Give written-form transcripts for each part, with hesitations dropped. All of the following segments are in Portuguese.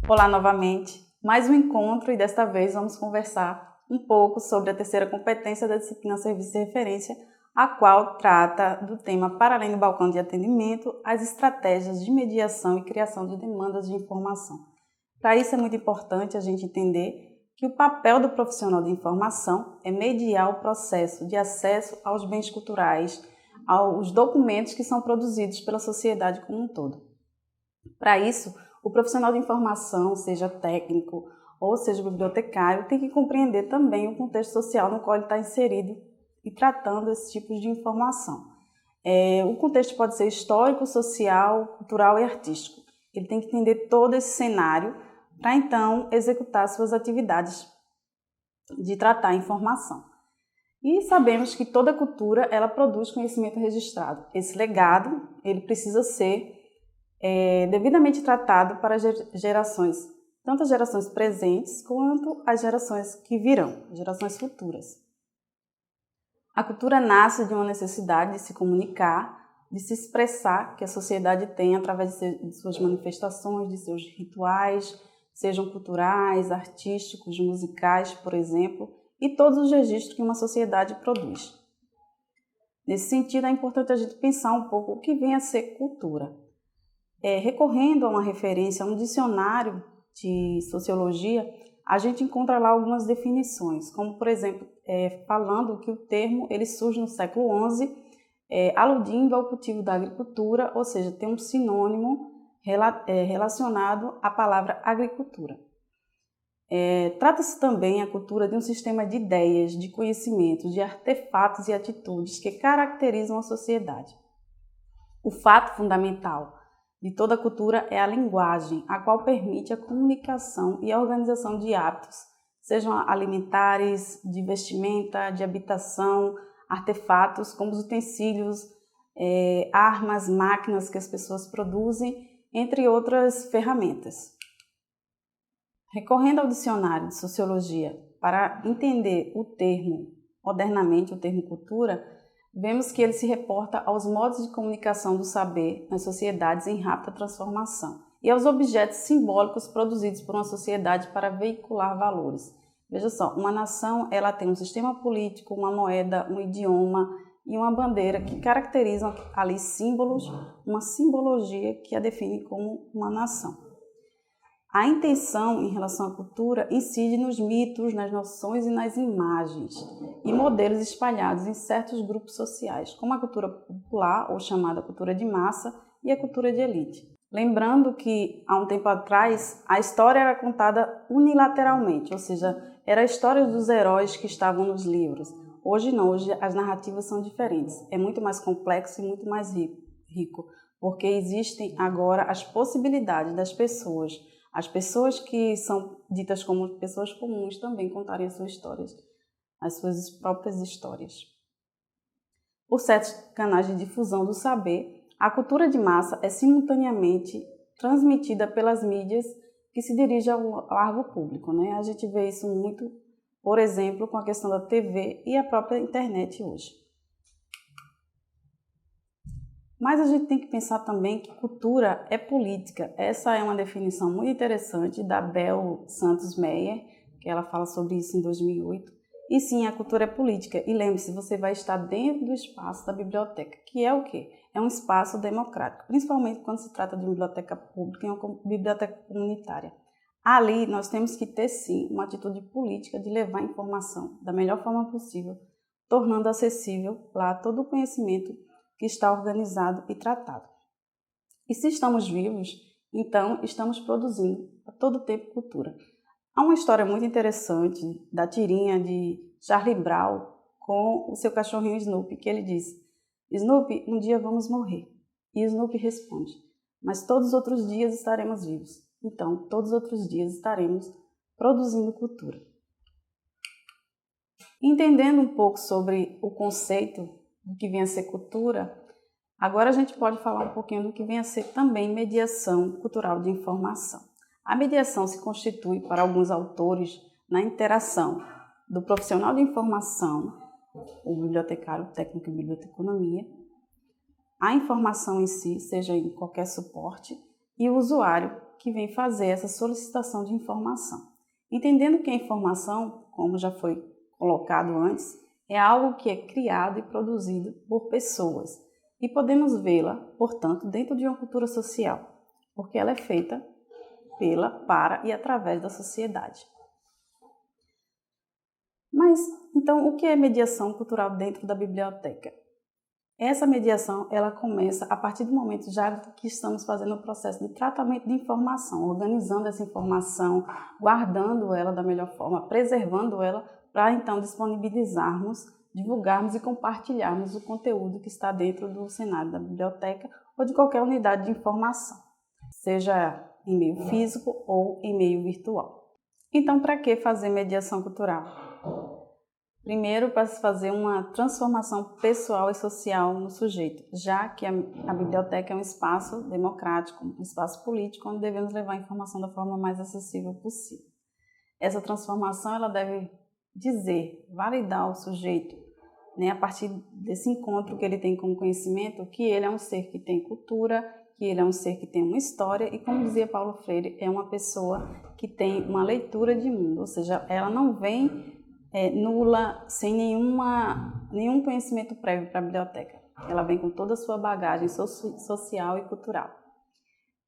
Olá novamente, mais um encontro e desta vez vamos conversar um pouco sobre a terceira competência da disciplina Serviço de Referência, a qual trata do tema, para além do balcão de atendimento, as estratégias de mediação e criação de demandas de informação. Para isso é muito importante a gente entender que o papel do profissional de informação é mediar o processo de acesso aos bens culturais, aos documentos que são produzidos pela sociedade como um todo. Para isso, o profissional de informação, seja técnico ou seja bibliotecário, tem que compreender também o contexto social no qual ele está inserido e tratando esses tipos de informação. O contexto pode ser histórico, social, cultural e artístico. Ele tem que entender todo esse cenário para então executar suas atividades de tratar a informação. E sabemos que toda cultura ela produz conhecimento registrado. Esse legado ele precisa ser devidamente tratado para gerações, tanto as gerações presentes quanto as gerações que virão, gerações futuras. A cultura nasce de uma necessidade de se comunicar, de se expressar que a sociedade tem através de suas manifestações, de seus rituais, sejam culturais, artísticos, musicais, por exemplo, e todos os registros que uma sociedade produz. Nesse sentido, é importante a gente pensar um pouco o que vem a ser cultura. Recorrendo a uma referência, a um dicionário de sociologia, a gente encontra lá algumas definições, como, por exemplo, falando que o termo ele surge no século XI, aludindo ao cultivo da agricultura, ou seja, tem um sinônimo relacionado à palavra agricultura. Trata-se também a cultura de um sistema de ideias, de conhecimentos, de artefatos e atitudes que caracterizam a sociedade. O fato fundamental de toda cultura é a linguagem, a qual permite a comunicação e a organização de hábitos, sejam alimentares, de vestimenta, de habitação, artefatos como os utensílios, armas, máquinas que as pessoas produzem, entre outras ferramentas. Recorrendo ao dicionário de sociologia para entender o termo, modernamente o termo cultura, vemos que ele se reporta aos modos de comunicação do saber nas sociedades em rápida transformação e aos objetos simbólicos produzidos por uma sociedade para veicular valores. Veja só, uma nação ela tem um sistema político, uma moeda, um idioma e uma bandeira que caracterizam ali símbolos, uma simbologia que a define como uma nação. A intenção em relação à cultura incide nos mitos, nas noções e nas imagens e modelos espalhados em certos grupos sociais, como a cultura popular, ou chamada cultura de massa, e a cultura de elite. Lembrando que, há um tempo atrás, a história era contada unilateralmente, ou seja, era a história dos heróis que estavam nos livros. Hoje não, hoje as narrativas são diferentes, é muito mais complexo e muito mais rico, porque existem agora as possibilidades das pessoas, as pessoas que são ditas como pessoas comuns também contarem as suas histórias, as suas próprias histórias. Por certos canais de difusão do saber, a cultura de massa é simultaneamente transmitida pelas mídias que se dirigem ao largo público, né? A gente vê isso muito, por exemplo, com a questão da TV e a própria internet hoje. Mas a gente tem que pensar também que cultura é política. Essa é uma definição muito interessante da Bel Santos Meyer, que ela fala sobre isso em 2008. E sim, a cultura é política. E lembre-se, você vai estar dentro do espaço da biblioteca, que é o quê? É um espaço democrático, principalmente quando se trata de uma biblioteca pública e uma biblioteca comunitária. Ali nós temos que ter sim uma atitude política de levar a informação da melhor forma possível, tornando acessível lá todo o conhecimento que está organizado e tratado. E se estamos vivos, então estamos produzindo a todo tempo cultura. Há uma história muito interessante da tirinha de Charlie Brown com o seu cachorrinho Snoopy, que ele diz: Snoopy, um dia vamos morrer. E Snoopy responde: mas todos os outros dias estaremos vivos. Então, todos os outros dias estaremos produzindo cultura. Entendendo um pouco sobre o conceito do que vem a ser cultura, agora a gente pode falar um pouquinho do que vem a ser também mediação cultural de informação. A mediação se constitui, para alguns autores, na interação do profissional de informação, o bibliotecário, o técnico em biblioteconomia, a informação em si, seja em qualquer suporte, e o usuário, que vem fazer essa solicitação de informação. Entendendo que a informação, como já foi colocado antes, é algo que é criado e produzido por pessoas e podemos vê-la, portanto, dentro de uma cultura social, porque ela é feita pela, para e através da sociedade. Mas, então, o que é mediação cultural dentro da biblioteca? Essa mediação, ela começa a partir do momento já que estamos fazendo o processo de tratamento de informação, organizando essa informação, guardando ela da melhor forma, preservando ela, para então disponibilizarmos, divulgarmos e compartilharmos o conteúdo que está dentro do cenário da biblioteca ou de qualquer unidade de informação, seja em meio físico ou em meio virtual. Então, para que fazer mediação cultural? Primeiro, para se fazer uma transformação pessoal e social no sujeito, já que a biblioteca é um espaço democrático, um espaço político, onde devemos levar a informação da forma mais acessível possível. Essa transformação ela deve dizer, validar o sujeito, a partir desse encontro que ele tem com o conhecimento, que ele é um ser que tem cultura, que ele é um ser que tem uma história e, como dizia Paulo Freire, é uma pessoa que tem uma leitura de mundo, ou seja, ela não vem nula, sem nenhum conhecimento prévio para a biblioteca. Ela vem com toda a sua bagagem social e cultural.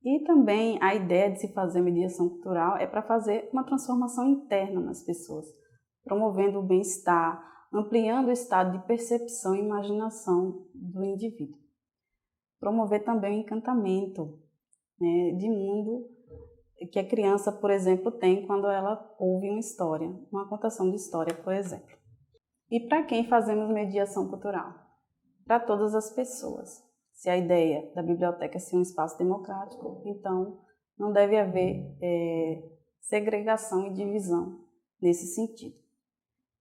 E também a ideia de se fazer mediação cultural é para fazer uma transformação interna nas pessoas, promovendo o bem-estar, ampliando o estado de percepção e imaginação do indivíduo. Promover também o encantamento de mundo que a criança, por exemplo, tem quando ela ouve uma história, uma contação de história, por exemplo. E para quem fazemos mediação cultural? Para todas as pessoas. Se a ideia da biblioteca é ser um espaço democrático, então não deve haver segregação e divisão nesse sentido.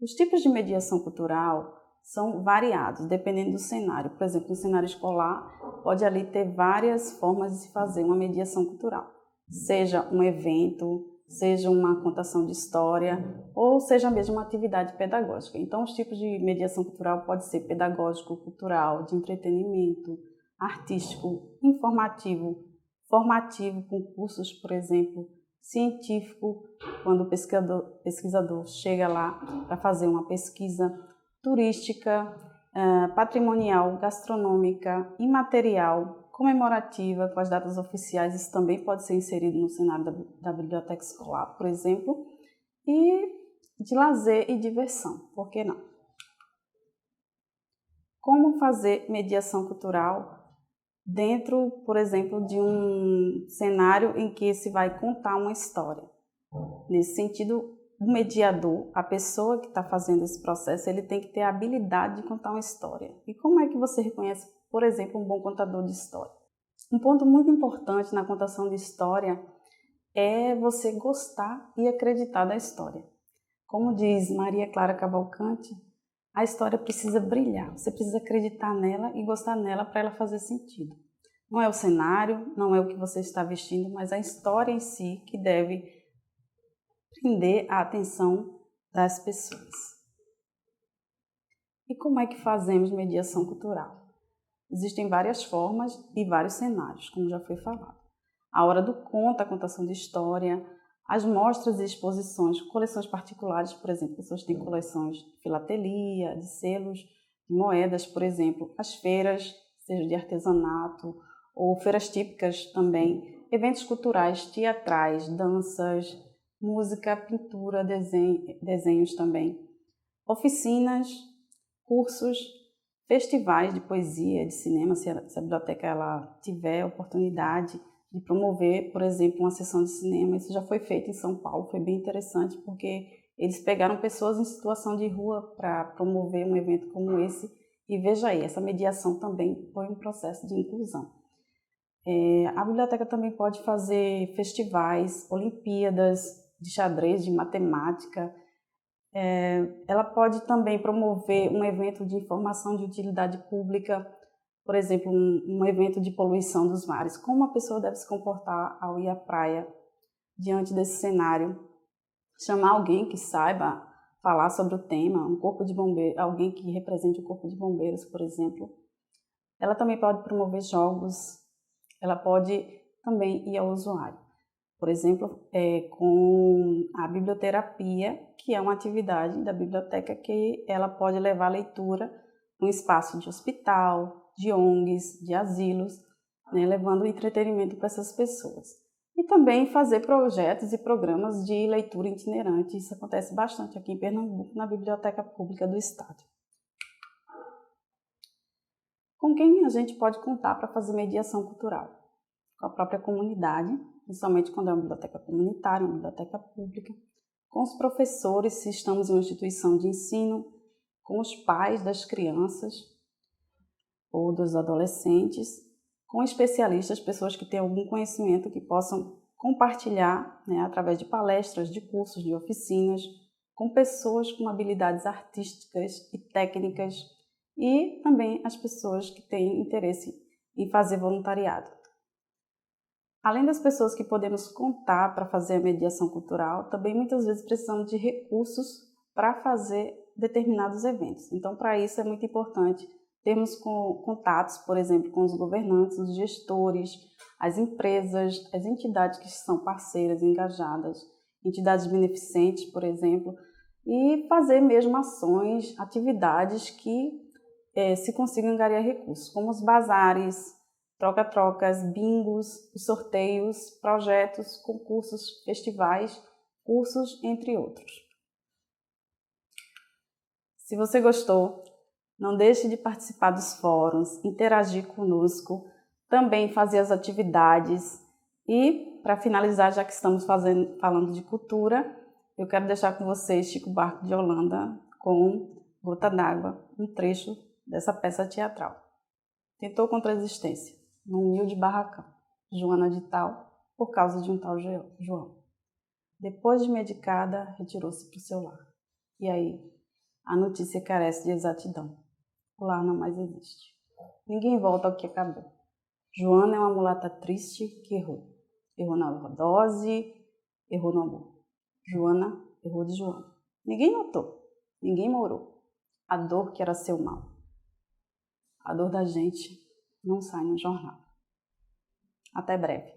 Os tipos de mediação cultural são variados, dependendo do cenário. Por exemplo, no cenário escolar, pode ali ter várias formas de se fazer uma mediação cultural. Seja um evento, seja uma contação de história, ou seja mesmo uma atividade pedagógica. Então, os tipos de mediação cultural podem ser pedagógico, cultural, de entretenimento, artístico, informativo, formativo, com cursos, por exemplo, científico, quando o pesquisador chega lá para fazer uma pesquisa, turística, patrimonial, gastronômica, imaterial, comemorativa, com as datas oficiais, isso também pode ser inserido no cenário da biblioteca escolar, por exemplo, e de lazer e diversão, por que não? Como fazer mediação cultural dentro, por exemplo, de um cenário em que se vai contar uma história? Nesse sentido, o mediador, a pessoa que está fazendo esse processo, ele tem que ter a habilidade de contar uma história. E como é que você reconhece, por exemplo, um bom contador de história? Um ponto muito importante na contação de história é você gostar e acreditar da história. Como diz Maria Clara Cavalcante, a história precisa brilhar, você precisa acreditar nela e gostar nela para ela fazer sentido. Não é o cenário, não é o que você está vestindo, mas a história em si que deve prender a atenção das pessoas. E como é que fazemos mediação cultural? Existem várias formas e vários cenários, como já foi falado. A hora do conto, a contação de história, as mostras e exposições, coleções particulares, por exemplo, pessoas têm coleções de filatelia, de selos, de moedas, por exemplo, as feiras, seja de artesanato, ou feiras típicas também, eventos culturais, teatrais, danças, música, pintura, desenhos também, oficinas, cursos, festivais de poesia, de cinema, se a biblioteca ela tiver oportunidade de promover, por exemplo, uma sessão de cinema. Isso já foi feito em São Paulo, foi bem interessante, porque eles pegaram pessoas em situação de rua para promover um evento como esse, e veja aí, essa mediação também foi um processo de inclusão. A biblioteca também pode fazer festivais, olimpíadas de xadrez, de matemática. Ela pode também promover um evento de informação de utilidade pública, por exemplo, um evento de poluição dos mares. Como a pessoa deve se comportar ao ir à praia diante desse cenário? Chamar alguém que saiba falar sobre o tema, um corpo de bombeiros, alguém que represente o corpo de bombeiros, por exemplo. Ela também pode promover jogos, ela pode também ir ao usuário. Por exemplo, com a biblioterapia, que é uma atividade da biblioteca que ela pode levar a leitura no espaço de hospital, de ONGs, de asilos, né, levando entretenimento para essas pessoas. E também fazer projetos e programas de leitura itinerante. Isso acontece bastante aqui em Pernambuco, na Biblioteca Pública do Estado. Com quem a gente pode contar para fazer mediação cultural? Com a própria comunidade, principalmente quando é uma biblioteca comunitária, uma biblioteca pública, com os professores, se estamos em uma instituição de ensino, com os pais das crianças ou dos adolescentes, com especialistas, pessoas que têm algum conhecimento que possam compartilhar, né, através de palestras, de cursos, de oficinas, com pessoas com habilidades artísticas e técnicas e também as pessoas que têm interesse em fazer voluntariado. Além das pessoas que podemos contar para fazer a mediação cultural, também muitas vezes precisamos de recursos para fazer determinados eventos. Então, para isso é muito importante termos contatos, por exemplo, com os governantes, os gestores, as empresas, as entidades que são parceiras, engajadas, entidades beneficentes, por exemplo, e fazer mesmo ações, atividades que se consigam angariar recursos, como os bazares, troca-trocas, bingos, sorteios, projetos, concursos, festivais, cursos, entre outros. Se você gostou, não deixe de participar dos fóruns, interagir conosco, também fazer as atividades e, para finalizar, já que estamos falando de cultura, eu quero deixar com vocês Chico Buarque de Holanda com Gota d'Água, um trecho dessa peça teatral. Tentou contra a existência, num humilde barracão, Joana de Tal, por causa de um tal João. Depois de medicada, retirou-se para o seu lar. E aí, a notícia carece de exatidão. O lar não mais existe. Ninguém volta ao que acabou. Joana é uma mulata triste que errou. Errou na dose, errou no amor. Joana errou de João. Ninguém notou, ninguém morou. A dor que era seu mal. A dor da gente não sai no jornal. Até breve.